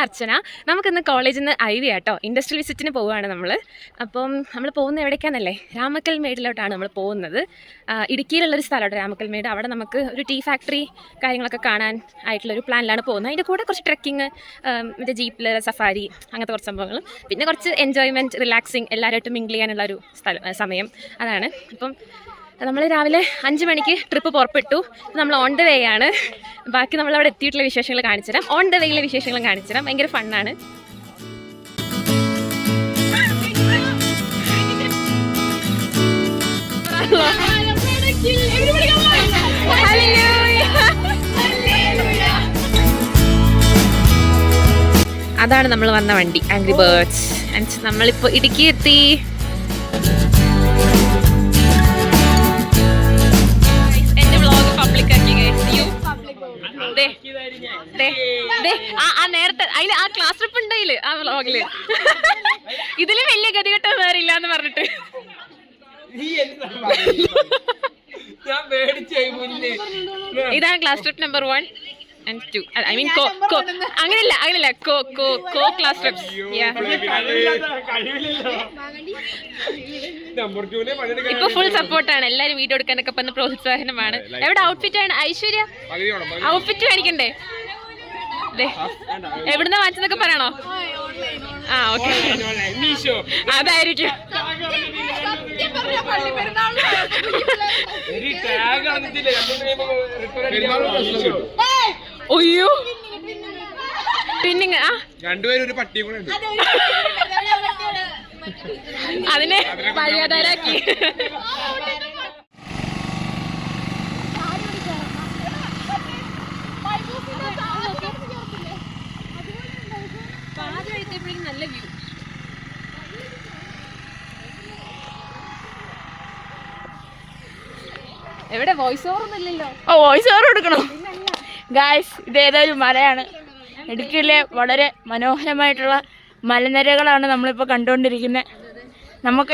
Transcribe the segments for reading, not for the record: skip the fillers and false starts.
അർച്ചന. നമുക്കിന്ന് കോളേജിൽ നിന്ന് ഐവി ആട്ടോ ഇൻഡസ്ട്രിയൽ വിസിറ്റിന് പോവുകയാണ് നമ്മൾ. അപ്പം നമ്മൾ പോകുന്നത് എവിടേക്കാണെന്നല്ലേ, രാമക്കൽമേടിലോട്ടാണ് നമ്മൾ പോകുന്നത്. ഇടുക്കിയിലുള്ളൊരു സ്ഥലമാണ് രാമക്കൽമേട്. അവിടെ നമുക്ക് ഒരു ടീ ഫാക്ടറി കാര്യങ്ങളൊക്കെ കാണാൻ ആയിട്ടുള്ളൊരു പ്ലാനിലാണ് പോകുന്നത്. അതിൻ്റെ കൂടെ കുറച്ച് ട്രെക്കിങ്, മറ്റേ ജീപ്പിൽ സഫാരി, അങ്ങനത്തെ കുറച്ച് സംഭവങ്ങളും, പിന്നെ കുറച്ച് എൻജോയ്മെൻറ്റ്, റിലാക്സിങ്, എല്ലാവരുമായിട്ട് മിങ്കിൾ ചെയ്യാനുള്ള ഒരു സമയം അതാണ്. അപ്പം നമ്മൾ രാവിലെ 5 മണിക്ക് ട്രിപ്പ് പുറപ്പെട്ടു. നമ്മൾ ഓൺ ദ വേ ആണ്. ബാക്കി നമ്മളവിടെ എത്തിയിട്ടുള്ള വിശേഷങ്ങൾ കാണിച്ചു തരാം. ഓൺ ദ വേയിലെ വിശേഷങ്ങൾ കാണിച്ചു തരാം. ഭയങ്കര ഫണ്ണാണ്. അതാണ് നമ്മൾ വന്ന വണ്ടി, ആംഗ്രി ബേർഡ്സ്. ആൻഡ് നമ്മളിപ്പോൾ ഇടുക്കി എത്തി. നേരത്തെ അതിൽ ആ ക്ലാസ് ട്രിപ്പ് ഉണ്ടായില്ലേ ആ വ്ളോഗില്, ഇതില് വലിയ ഗതികെട്ടോ വേറില്ല എന്ന് പറഞ്ഞിട്ട്. ഇതാണ് class trip number 1 and 2. I mean അങ്ങനെയല്ല കോ ക്ലാസ് ട്രിപ്സ്. ഇപ്പൊ ഫുൾ സപ്പോർട്ടാണ്. എല്ലാരും വീഡിയോ എടുക്കാനൊക്കെ പറഞ്ഞ പ്രോത്സാഹനമാണ്. എവിടെ ഔട്ട്ഫിറ്റ് ആണ് ഐശ്വര്യ? ഔട്ട്ഫിറ്റ് കാണിക്കണ്ടേ? എവിടുന്ന വാങ്ങിച്ചതൊക്കെ പറയണോ? ആ ഓക്കെ, അതായിരിക്കും. ഒയ്യോ പിന്നെ രണ്ടുപേരും ഒരു പട്ടിയും കൂടെ ഉണ്ട്. അതിനെ മര്യാദരാക്കി. നല്ല വ്യൂ. എവിടെ വോയിസ് ഓവർ ഒന്നുമില്ലല്ലോ? വോയിസ് ഓവർ കൊടുക്കണോ? ഗായ്സ്, ഇതേതൊരു മലയാണ്. ഇടുക്കിയിലെ വളരെ മനോഹരമായിട്ടുള്ള മലനിരകളാണ് നമ്മളിപ്പോൾ കണ്ടുകൊണ്ടിരിക്കുന്നത്. നമുക്ക്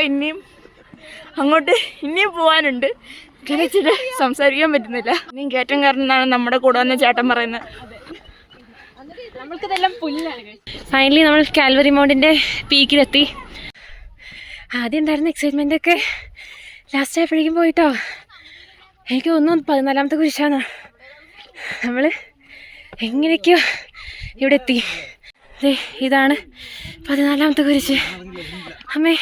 അങ്ങോട്ട് ഇനിയും പോകാനുണ്ട്. കിടച്ചിട്ട് സംസാരിക്കാൻ പറ്റുന്നില്ല. ഇനിയും കയറ്റം കയറുന്നതാണ് നമ്മുടെ കൂടെ വന്ന ചേട്ടൻ പറയുന്നത്. നമ്മൾക്കിതെല്ലാം പുല്ലാണ്. ഫൈനലി നമ്മൾ കാൽവറി മൗണ്ടിൻ്റെ പീക്കിലെത്തി. ആദ്യം ഉണ്ടായിരുന്ന എക്സൈറ്റ്മെൻ്റ് ഒക്കെ ലാസ്റ്റ് ആയപ്പോഴേക്കും പോയിട്ടോ. എനിക്ക് തോന്നുന്നു 14ാമത്തെ കുരിശാണ്. നമ്മൾ എങ്ങനെയൊക്കെയോ ഇവിടെ എത്തി. ഇതാണ് 14ാമത്തെ കുരിശ്. അമ്മേ,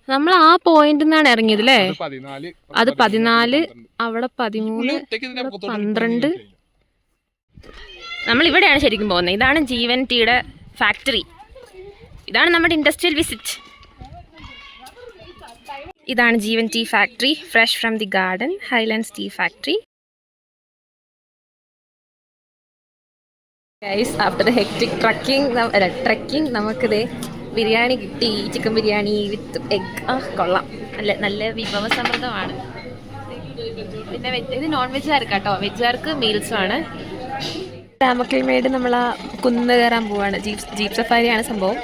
നമ്മൾ ആ പോയിന്റ് നിന്നാണ് ഇറങ്ങിയത് അല്ലേ? അത് 14, അവിടെ 13, 12. നമ്മൾ ഇവിടെയാണ് ശരിക്കും പോകുന്നത്. ഇതാണ് ജീവൻ ടീയുടെ ഫാക്ടറി. ഇതാണ് നമ്മുടെ ഇൻഡസ്ട്രിയൽ വിസിറ്റ്. ഇതാണ് Jeevan tea factory, fresh from the garden, Highlands tea factory. Guys, after the hectic trekking നമുക്കിത് ബിരിയാണി കിട്ടി. Chicken biryani with egg. കൊള്ളാം, നല്ല വിഭവസമൃദ്ധമാണ്. പിന്നെ ഇത് നോൺ വെജുകാർക്ക് കേട്ടോ, വെജുകാർക്ക് മീൽസും ആണ്. രാമക്കൽമേട് നമ്മൾ ആ കുന്ന് കയറാൻ പോവാണ്. ജീപ്പ് സഫാരിയാണ് സംഭവം.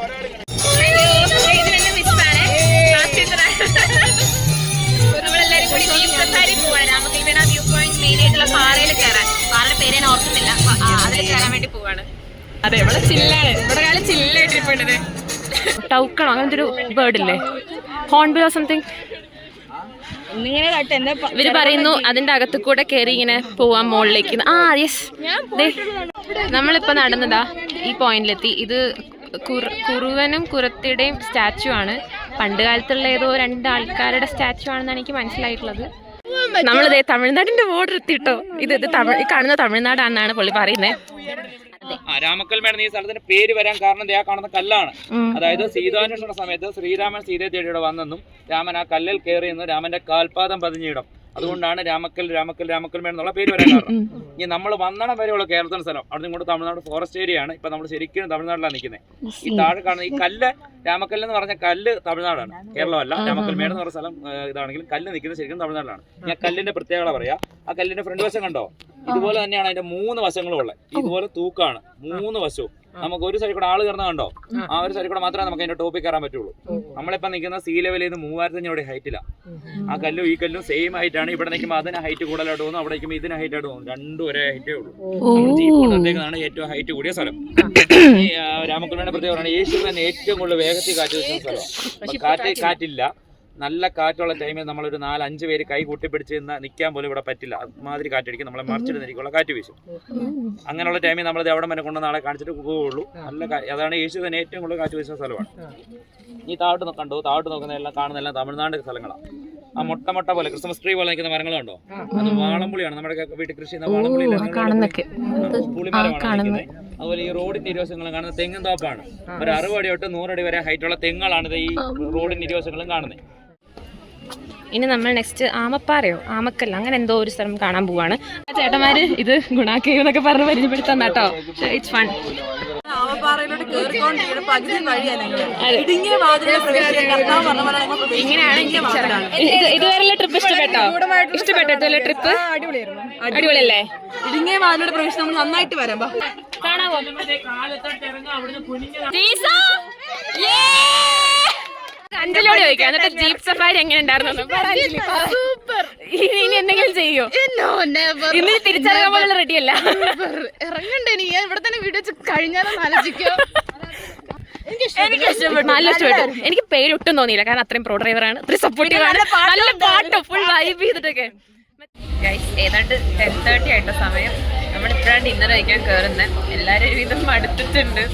നമ്മളെല്ലാരും കൂടി ജീപ്പ് സഫാരി പോവാണ്. രാമക്കൽമേട് വ്യൂ പോയിന്റ് മെയിൻ ആയിട്ടുള്ള പാറയിൽ കയറാൻ. പാറയുടെ പേര് ഞാൻ ഓർക്കുന്നില്ല. അതിൽ കയറാൻ വേണ്ടി പോവാണ്. അതെ, ഇവിടെ ചില്ലാണ്. ഇവിടെ കാലം ചില്ലായിട്ട് ഇരിപ്പുണ്ടത്. ടൗക്കണോ അങ്ങനത്തെ ഒരു ബേർഡ് ഇല്ലേ, ഹോൺബിൽ ഓർ സംതിങ്. ഇവര് പറയുന്നു അതിന്റെ അകത്ത് കൂടെ കയറി ഇങ്ങനെ പോവാൻ മുകളിലേക്ക്. യെസ്, നമ്മളിപ്പോ നടന്നതാ ഈ പോയിന്റിലെത്തി. ഇത് കുറുവനും കുരത്തിയുടെയും സ്റ്റാച്ചു ആണ്. പണ്ട് കാലത്തുള്ള ഏതോ 2 ആൾക്കാരുടെ സ്റ്റാച്ചു ആണെന്നാണ് എനിക്ക് മനസ്സിലായിട്ടുള്ളത്. നമ്മളിതേ തമിഴ്നാടിന്റെ ബോർഡർ എത്തിട്ടോ. ഇത് കാണുന്ന തമിഴ്നാടാണെന്നാണ് പുള്ളി പറയുന്നത്. രാമക്കൽമേട് ഈ സ്ഥലത്തിന്റെ പേര് വരാൻ കാരണം ആ കാണുന്ന കല്ലാണ്. അതായത് സീതാന്വേഷണ സമയത്ത് ശ്രീരാമൻ സീതയെ തേടിയുടെ വന്നെന്നും രാമൻ ആ കല്ലിൽ കയറിയെന്നും രാമന്റെ കാൽപാദം പതിഞ്ഞിടം. അതുകൊണ്ടാണ് രാമക്കൽമേട് എന്നുള്ള പേര് വരാൻ കാരണം. ഇനി നമ്മൾ വന്നണം വരെയുള്ള കേരളത്തിന്റെ സ്ഥലം. അവിടെ ഇങ്ങോട്ട് തമിഴ്നാട് ഫോറസ്റ്റ് ഏരിയ ആണ്. ഇപ്പൊ നമ്മൾ ശരിക്കും തമിഴ്നാട്ടിലാണ് നിൽക്കുന്നത്. ഈ താഴെ കാണുന്ന ഈ കല്ല്, രാമക്കല്ല് എന്ന് പറഞ്ഞ കല്ല് തമിഴ്നാടാണ്, കേരളമല്ല. രാമക്കൽമേട് എന്ന് പറഞ്ഞ സ്ഥലം ഇതാണെങ്കിലും കല്ല് നിൽക്കുന്നത് ശരിക്കും തമിഴ്നാട്ടിലാണ്. ഞാൻ കല്ലിന്റെ പ്രത്യേകത പറയാ. ആ കല്ലിന്റെ ഫ്രണ്ട് വശം കണ്ടോ? ഇതുപോലെ തന്നെയാണ് അതിന്റെ 3 വശങ്ങളും ഉള്ളത്. ഇതുപോലെ തൂക്കാണ് 3 വശവും. നമുക്ക് ഒരു സൈഡിൽ കൂടെ ആള് കയറുന്ന കണ്ടോ, ആ ഒരു സൈഡിൽ കൂടെ മാത്രമേ നമുക്ക് അതിന്റെ ടോപ്പിൽ കയറാൻ പറ്റുള്ളൂ. നമ്മളിപ്പോ നിൽക്കുന്ന സീ ലെവലിൽ നിന്ന് 3500 ഹൈറ്റില്ല. ആ കല്ലും ഈ കല്ലും സെയിം ഹൈറ്റാണ്. ഇവിടെ നിൽക്കുമ്പോൾ അതിന് ഹൈറ്റ് കൂടുതലായിട്ട് തോന്നും, അവിടെ നിൽക്കുമ്പോൾ ഇതിന് ഹൈറ്റ് ആയിട്ട് തോന്നും. രണ്ടും ഒരേ ഹൈറ്റേ ഉള്ളൂ. ജീപ്പോട്ടേക്കാണ് ഏറ്റവും ഹൈറ്റ് കൂടിയ സ്ഥലം. ഈ രാമക്കൽമേടിന്റെ പ്രത്യേകത ഏഷ്യയിൽ തന്നെ ഏറ്റവും കൂടുതൽ വേഗത്തിൽ കാറ്റ് വീശുന്ന സ്ഥലമാണ്. കാറ്റില്ല, നല്ല കാറ്റുള്ള ടൈമിൽ നമ്മളൊരു 4-5 പേര് കൈ കൂട്ടിപ്പിടിച്ച് നിൽക്കാൻ പോലും ഇവിടെ പറ്റില്ല. അതുമാതിരി കാറ്റടിക്കും, നമ്മളെ മറിച്ചിരുന്നിരിക്കുള്ള കാറ്റ് വീശും. അങ്ങനെയുള്ള ടൈമിൽ നമ്മളത് അവിടെ വരെ കൊണ്ട് നാളെ കാണിച്ചിട്ട് പോവുള്ളൂ. നല്ല അതാണ് ഏഷ്യ തന്നെ ഏറ്റവും കൂടുതൽ കാറ്റ് വീശുന്ന സ്ഥലമാണ്. ഈ താഴോട്ട് കണ്ടോ, താഴോട്ട് നോക്കുന്നതെല്ലാം കാണുന്നതെല്ലാം തമിഴ്നാട് സ്ഥലങ്ങളാണ്. ആ മുട്ട പോലെ ക്രിസ്മസ് ട്രീ പോലെ നിൽക്കുന്ന മരങ്ങളുണ്ടോ, അത് വാളംപുളിയാണ്. നമ്മുടെ വീട്ടിൽ കൃഷി ചെയ്യുന്ന വാളംപുളിമരമാണ്. അതുപോലെ ഈ റോഡിന്റെ ഇരുവശങ്ങളും കാണുന്ന തെങ്ങും തോപ്പാണ്. ഒരു 60 അടി തൊട്ട് 100 അടി വരെ ഹൈറ്റുള്ള തെങ്ങുകളാണ് ഈ റോഡിന്റെ ഇരുവശങ്ങളും കാണുന്നത്. ഇനി നമ്മൾ നെക്സ്റ്റ് ആമപ്പാറയോ ആമക്കല്ല അങ്ങനെ എന്തോ ഒരു സ്ഥലം കാണാൻ പോവാണ്. ചേട്ടന്മാര് ഇത് ഗുണാക്കേവ് എന്നൊക്കെ പറഞ്ഞ് പരിചയപ്പെടുത്താൻ കേട്ടോ. It's fun. ഇങ്ങനെയാണ് ഇതുവരെയുള്ള ട്രിപ്പ് ഇഷ്ടപ്പെട്ടോ? ഇതുവരെ ട്രിപ്പ് അടിപൊളിയല്ലേ? ഇടുങ്ങിയ വാതിലൂടെ പ്രവേശനം നമ്മൾ നന്നായിട്ട് വരാം. കാണാവോ? അഞ്ജലിയോട് ചോദിക്കാം എന്നിട്ട് ജീപ്പ് സഫാരി എങ്ങനെ ഉണ്ടായിരുന്നു. ഇനി എന്തെങ്കിലും ചെയ്യോ? ഇന്ന് തിരിച്ചറിയാൻ പോലെ റെഡിയല്ല. ഇറങ്ങണ്ടേ നീ ഇവിടെ തന്നെ വീഡിയോ കഴിഞ്ഞാലും ആലോചിക്കോ. നല്ല ഇഷ്ടപ്പെട്ടു. എനിക്ക് പേരൊട്ടും തോന്നിയില്ല, കാരണം അത്രയും പ്രോ ഡ്രൈവറാണ്, അത്രയും സപ്പോർട്ടീവ് ആണ്. നല്ല പാട്ടോ ഫുൾ വൈബ് ചെയ്തിട്ടൊക്കെ. ഏതാണ്ട് 10:30 ആയിട്ട സമയം. നമ്മളിപ്പോഴാണ് ഡിന്നർ കഴിക്കാൻ കയറുന്നത്. എല്ലാവരും ഒരുവിധം മടുത്തിട്ടുണ്ട്.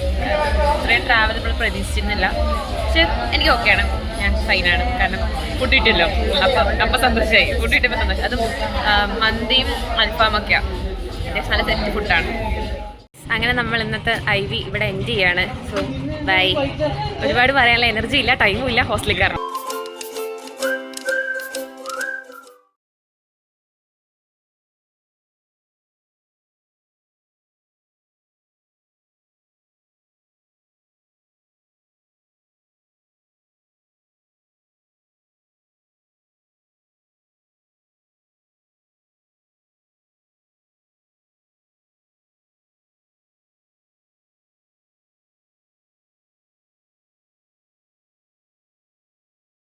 ഇത്രയും ട്രാവൽ നമ്മൾ പ്രതീക്ഷിച്ചിരുന്നില്ല. പക്ഷെ എനിക്ക് ഓക്കെയാണ്, ഞാൻ ഫൈനാണ്. കാരണം ഫുഡ് കിട്ടിയല്ലോ, അപ്പം സന്തോഷമായി. ഫുഡ് കിട്ടിയപ്പോൾ സന്തോഷം. അതും മന്തിയും അൽഫാമൊക്കെയാണ്. നല്ല സെറ്റ് ഫുഡാണ്. അങ്ങനെ നമ്മൾ ഇന്നത്തെ IV ഇവിടെ എൻഡ് ചെയ്യാണ്. So bye. ഒരുപാട് പറയാനുള്ള എനർജി ഇല്ല, ടൈമും ഇല്ല, ഹോസ്റ്റലിൽ കയറണം.